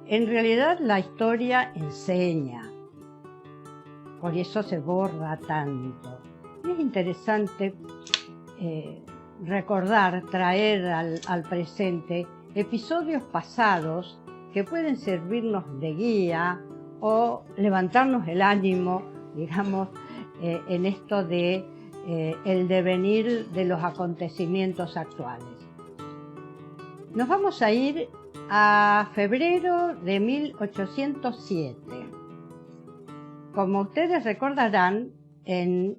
En realidad la historia enseña, por eso se borra tanto. Y es interesante recordar, traer al presente episodios pasados que pueden servirnos de guía o levantarnos el ánimo, digamos, en esto de el devenir de los acontecimientos actuales. Nos vamos a ir a febrero de 1807. Como ustedes recordarán, en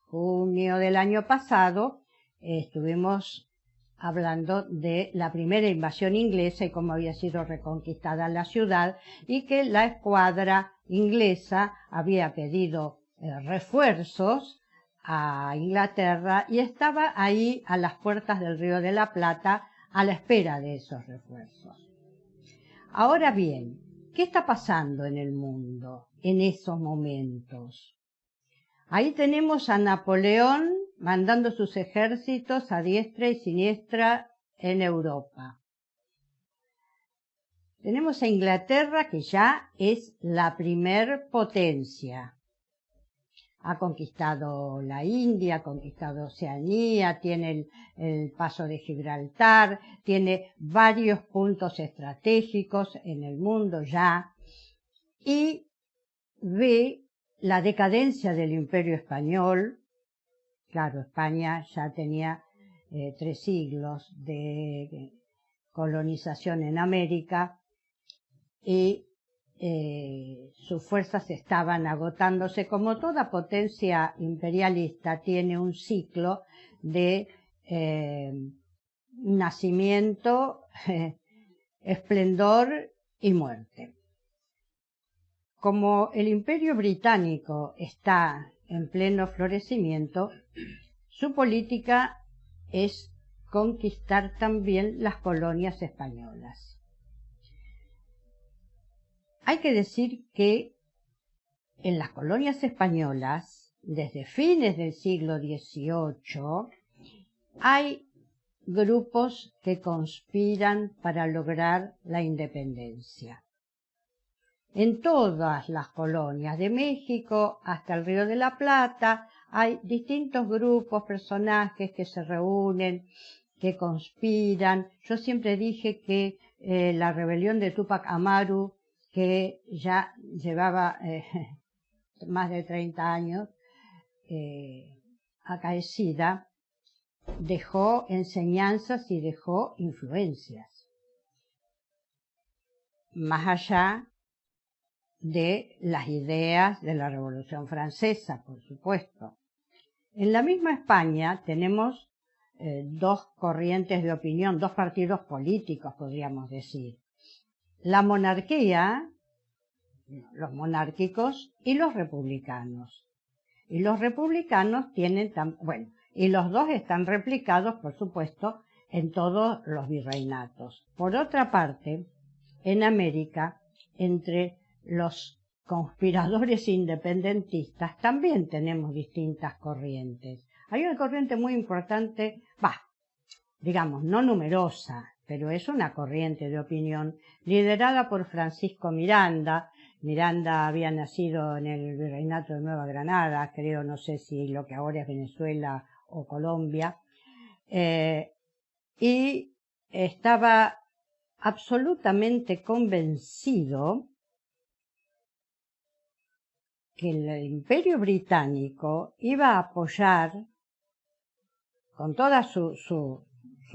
junio del año pasado estuvimos hablando de la primera invasión inglesa y cómo había sido reconquistada la ciudad y que la escuadra inglesa había pedido refuerzos a Inglaterra y estaba ahí a las puertas del Río de la Plata a la espera de esos refuerzos. Ahora bien, ¿qué está pasando en el mundo en esos momentos? Ahí tenemos a Napoleón mandando sus ejércitos a diestra y siniestra en Europa. Tenemos a Inglaterra, que ya es la primer potencia. Ha conquistado la India, ha conquistado Oceanía, tiene el paso de Gibraltar, tiene varios puntos estratégicos en el mundo ya, y ve la decadencia del Imperio Español. Claro, España ya tenía 3 siglos de colonización en América y sus fuerzas estaban agotándose. Como toda potencia imperialista tiene un ciclo de nacimiento, esplendor y muerte. Como el Imperio Británico está en pleno florecimiento, su política es conquistar también las colonias españolas. Hay que decir que en las colonias españolas, desde fines del siglo XVIII, hay grupos que conspiran para lograr la independencia. En todas las colonias, de México hasta el Río de la Plata, hay distintos grupos, personajes que se reúnen, que conspiran. Yo siempre dije que la rebelión de Túpac Amaru, que ya llevaba más de 30 años acaecida, dejó enseñanzas y dejó influencias. Más allá de las ideas de la Revolución Francesa, por supuesto. En la misma España tenemos dos corrientes de opinión, dos partidos políticos, podríamos decir. La monarquía, los monárquicos y los republicanos. Y los republicanos tienen, y los dos están replicados, por supuesto, en todos los virreinatos. Por otra parte, en América, entre los conspiradores independentistas también tenemos distintas corrientes. Hay una corriente muy importante, digamos, no numerosa, pero es una corriente de opinión liderada por Francisco Miranda. Miranda había nacido en el virreinato de Nueva Granada, creo, no sé si lo que ahora es Venezuela o Colombia, y estaba absolutamente convencido que el Imperio Británico iba a apoyar con toda su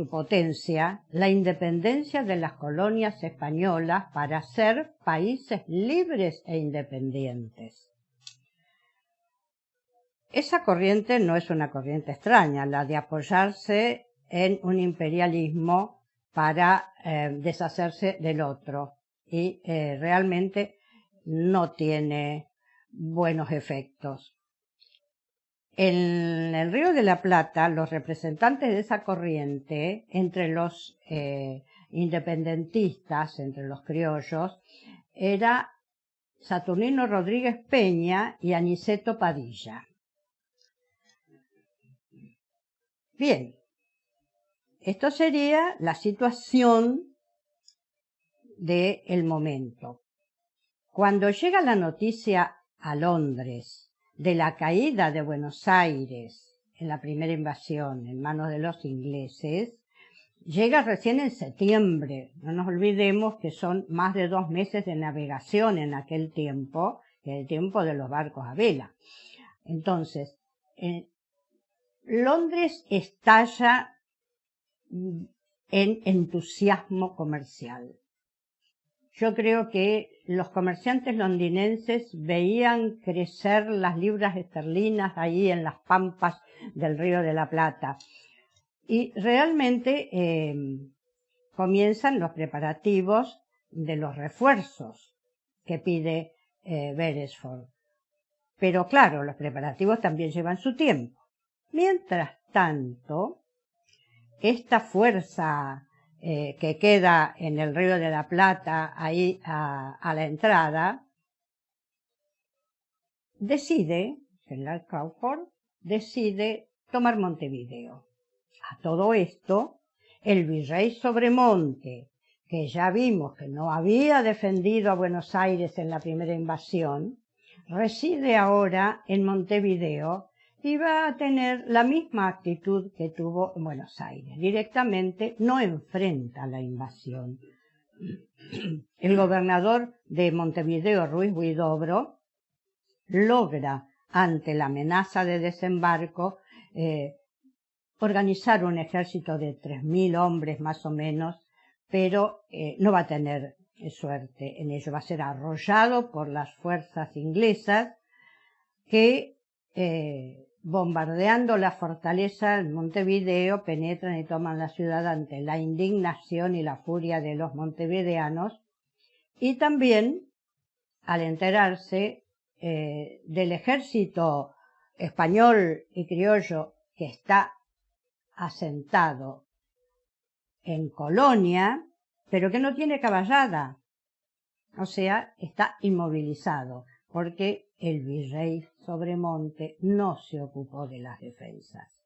potencia la independencia de las colonias españolas para ser países libres e independientes. Esa corriente no es una corriente extraña, la de apoyarse en un imperialismo para deshacerse del otro, y realmente no tiene buenos efectos. En el Río de la Plata, los representantes de esa corriente, entre los independentistas, entre los criollos, era Saturnino Rodríguez Peña y Aniceto Padilla. Bien, esto sería la situación del momento. Cuando llega la noticia a Londres de la caída de Buenos Aires en la primera invasión en manos de los ingleses, llega recién en septiembre. No nos olvidemos que son más de 2 meses de navegación en aquel tiempo, que es el tiempo de los barcos a vela. Entonces, Londres estalla en entusiasmo comercial. Yo creo que los comerciantes londinenses veían crecer las libras esterlinas ahí en las pampas del Río de la Plata. Y realmente comienzan los preparativos de los refuerzos que pide Beresford. Pero claro, los preparativos también llevan su tiempo. Mientras tanto, esta fuerza que queda en el Río de la Plata, ahí a la entrada, General Crawford decide tomar Montevideo. A todo esto, el virrey Sobremonte, que ya vimos que no había defendido a Buenos Aires en la primera invasión, reside ahora en Montevideo y va a tener la misma actitud que tuvo en Buenos Aires. Directamente no enfrenta la invasión. El gobernador de Montevideo, Ruiz Huidobro, logra, ante la amenaza de desembarco, organizar un ejército de 3.000 hombres más o menos, pero no va a tener suerte en ello. Va a ser arrollado por las fuerzas inglesas que, bombardeando la fortaleza de Montevideo, penetran y toman la ciudad ante la indignación y la furia de los montevideanos, y también, al enterarse del ejército español y criollo que está asentado en Colonia, pero que no tiene caballada, o sea, está inmovilizado, porque el virrey Sobremonte no se ocupó de las defensas.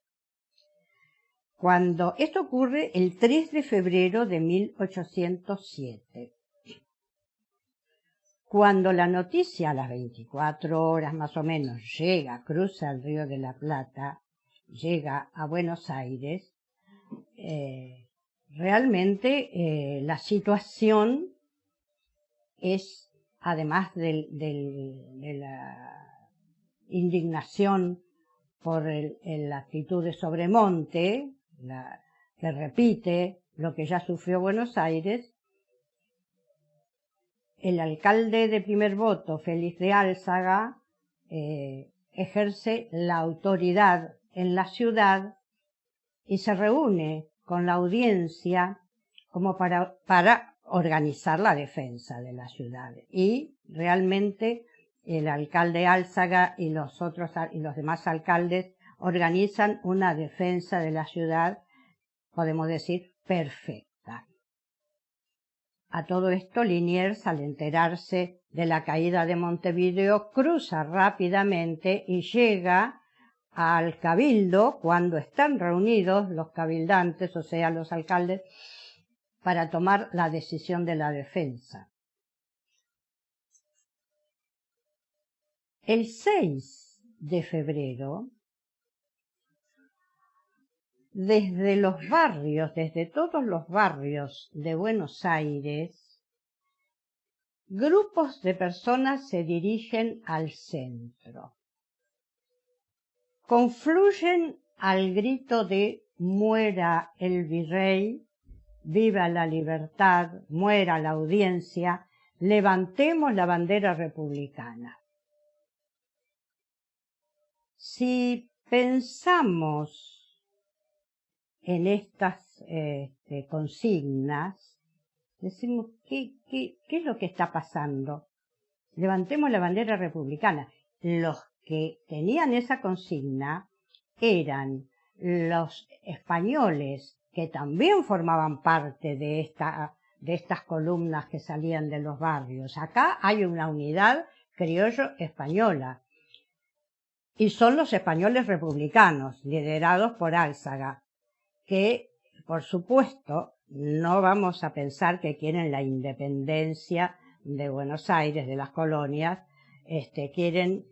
Cuando esto ocurre el 3 de febrero de 1807, cuando la noticia a las 24 horas más o menos cruza el Río de la Plata, llega a Buenos Aires, realmente la situación es, además de la indignación por la actitud de Sobremonte, que repite lo que ya sufrió Buenos Aires, el alcalde de primer voto, Félix de Álzaga, ejerce la autoridad en la ciudad y se reúne con la audiencia como para organizar la defensa de la ciudad. Y realmente el alcalde Álzaga y los demás alcaldes organizan una defensa de la ciudad, podemos decir, perfecta. A todo esto, Liniers, al enterarse de la caída de Montevideo, cruza rápidamente y llega al cabildo cuando están reunidos los cabildantes, o sea, los alcaldes, para tomar la decisión de la defensa. El 6 de febrero, desde todos los barrios de Buenos Aires, grupos de personas se dirigen al centro. Confluyen al grito de «Muera el virrey», «Viva la libertad», «Muera la audiencia», «Levantemos la bandera republicana». Si pensamos en estas consignas, decimos, ¿qué es lo que está pasando? Levantemos la bandera republicana. Los que tenían esa consigna eran los españoles, que también formaban parte de estas columnas que salían de los barrios. Acá hay una unidad criollo-española, y son los españoles republicanos, liderados por Álzaga, que, por supuesto, no vamos a pensar que quieren la independencia de Buenos Aires, de las colonias, quieren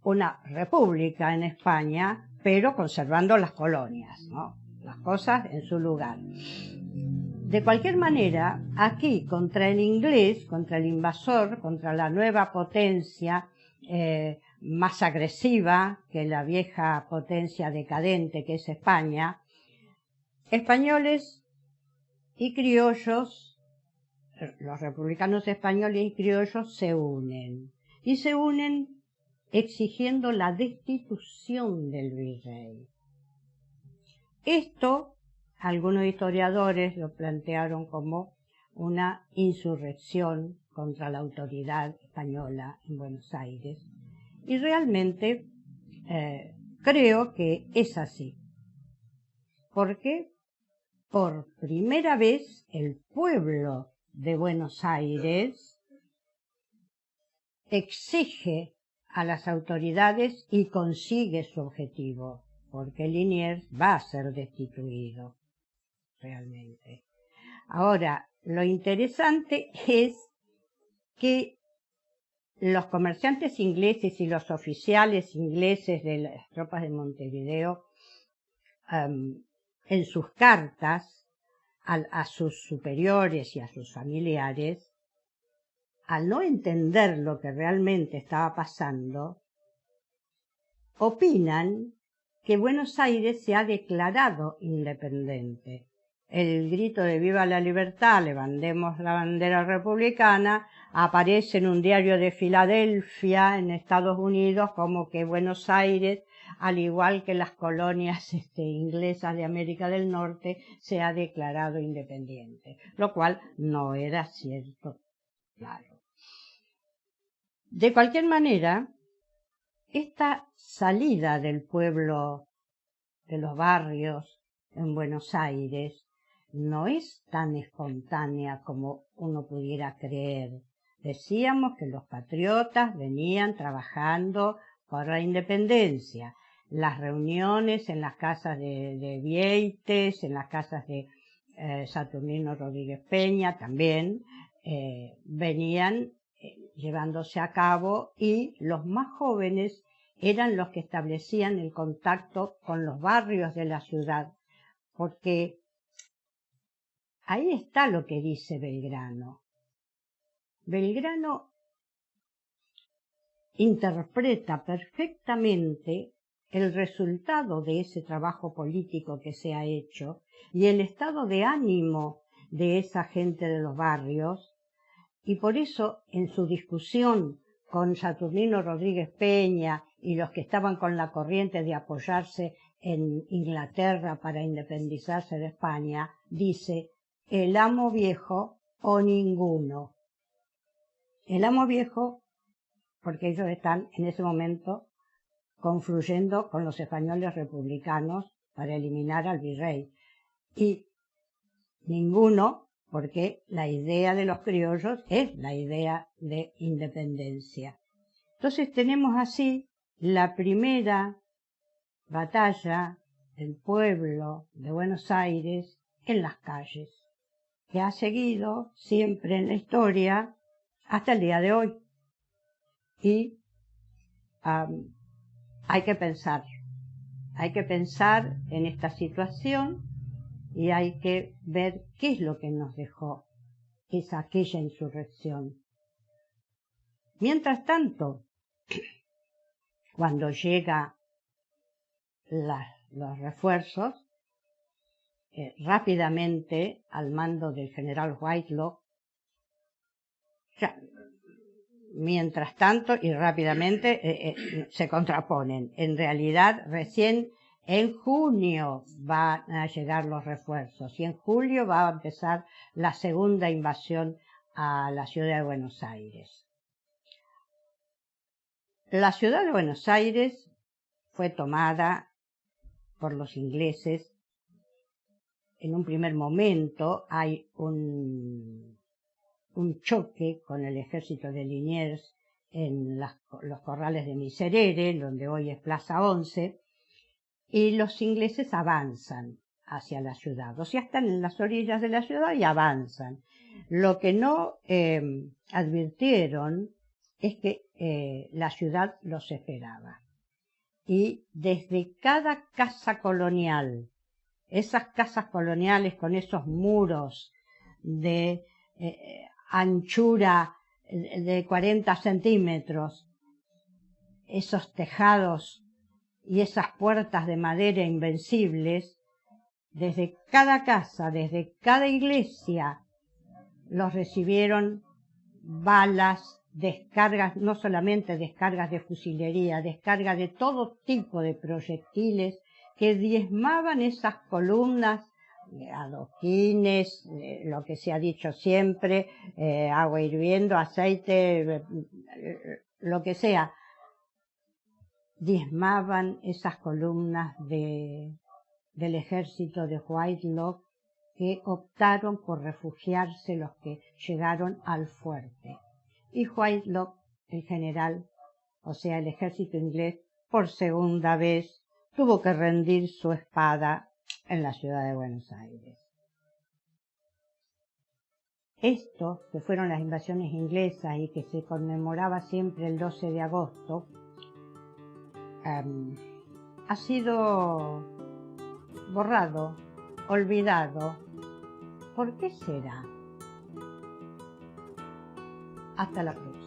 una república en España, pero conservando las colonias, ¿no? Las cosas en su lugar. De cualquier manera, aquí contra el inglés, contra el invasor, contra la nueva potencia más agresiva que la vieja potencia decadente que es España, españoles y criollos, los republicanos españoles y criollos se unen. Y se unen exigiendo la destitución del virrey. Esto, algunos historiadores lo plantearon como una insurrección contra la autoridad española en Buenos Aires. Y realmente creo que es así. Porque por primera vez el pueblo de Buenos Aires exige a las autoridades y consigue su objetivo, porque Liniers va a ser destituido realmente. Ahora, lo interesante es que los comerciantes ingleses y los oficiales ingleses de las tropas de Montevideo, en sus cartas a sus superiores y a sus familiares, al no entender lo que realmente estaba pasando, opinan que Buenos Aires se ha declarado independiente. El grito de ¡Viva la libertad! Levantemos la bandera republicana aparece en un diario de Filadelfia, en Estados Unidos, como que Buenos Aires, al igual que las colonias inglesas de América del Norte, se ha declarado independiente, lo cual no era cierto, claro. De cualquier manera, esta salida del pueblo, de los barrios en Buenos Aires, no es tan espontánea como uno pudiera creer. Decíamos que los patriotas venían trabajando por la independencia. Las reuniones en las casas de Vieites, en las casas de Saturnino Rodríguez Peña también venían llevándose a cabo, y los más jóvenes eran los que establecían el contacto con los barrios de la ciudad, porque ahí está lo que dice Belgrano. Belgrano interpreta perfectamente el resultado de ese trabajo político que se ha hecho y el estado de ánimo de esa gente de los barrios, y por eso en su discusión con Saturnino Rodríguez Peña y los que estaban con la corriente de apoyarse en Inglaterra para independizarse de España, dice: el amo viejo o ninguno. El amo viejo, porque ellos están en ese momento confluyendo con los españoles republicanos para eliminar al virrey, y ninguno, porque la idea de los criollos es la idea de independencia. Entonces tenemos así la primera batalla del pueblo de Buenos Aires en las calles, que ha seguido siempre en la historia hasta el día de hoy. Y hay que pensar en esta situación, y hay que ver qué es lo que nos dejó aquella insurrección. Mientras tanto, cuando llegan los refuerzos, rápidamente, al mando del general Whitelock, mientras tanto y rápidamente se contraponen. En realidad, recién en junio van a llegar los refuerzos, y en julio va a empezar la segunda invasión a la ciudad de Buenos Aires. La ciudad de Buenos Aires fue tomada por los ingleses. En un primer momento hay un choque con el ejército de Liniers en los corrales de Miserere, donde hoy es Plaza 11, y los ingleses avanzan hacia la ciudad. O sea, están en las orillas de la ciudad y avanzan. Lo que no advirtieron es que la ciudad los esperaba. Y desde cada casa colonial, esas casas coloniales con esos muros de anchura de 40 centímetros, esos tejados y esas puertas de madera invencibles, desde cada casa, desde cada iglesia, los recibieron balas, descargas, no solamente descargas de fusilería, descargas de todo tipo de proyectiles que diezmaban esas columnas, adoquines, lo que se ha dicho siempre, agua hirviendo, aceite, lo que sea, diezmaban esas columnas del ejército de Whitelock, que optaron por refugiarse los que llegaron al fuerte. Y Whitelock, el general, o sea, el ejército inglés, por segunda vez tuvo que rendir su espada en la ciudad de Buenos Aires. Esto, que fueron las invasiones inglesas y que se conmemoraba siempre el 12 de agosto, ha sido borrado, olvidado. ¿Por qué será? Hasta la próxima.